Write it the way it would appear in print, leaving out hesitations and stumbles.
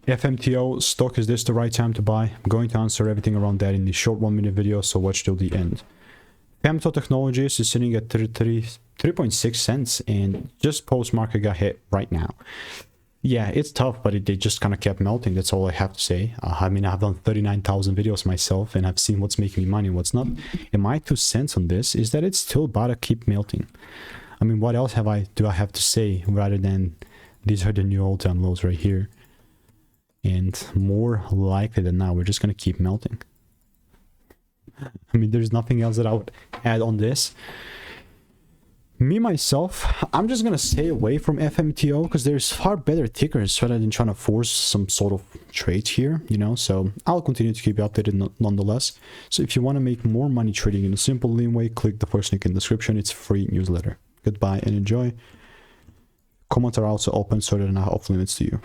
FMTO stock, is this the right time to buy? I'm going to answer everything around that in the short 1-minute video, so watch till the end. Femto Technologies is sitting at 3.6 cents and just post-market got hit right now. Yeah, it's tough, but they just kind of kept melting. That's all I have to say. I mean, I've done 39,000 videos myself, and I've seen what's making me money and what's not. And my 2 cents on this is that it's still about to keep melting. I mean, what else do I have to say rather than these are the new all-time lows right here? And more likely than not, we're just going to keep melting. I mean, there's nothing else that I would add on this. Me, myself, I'm just going to stay away from FMTO because there's far better tickers rather than trying to force some sort of trades here, you know. So I'll continue to keep you updated nonetheless. So if you want to make more money trading in a simple, lean way, click the first link in the description. It's a free newsletter. Goodbye and enjoy. Comments are also open so that they're not off limits to you.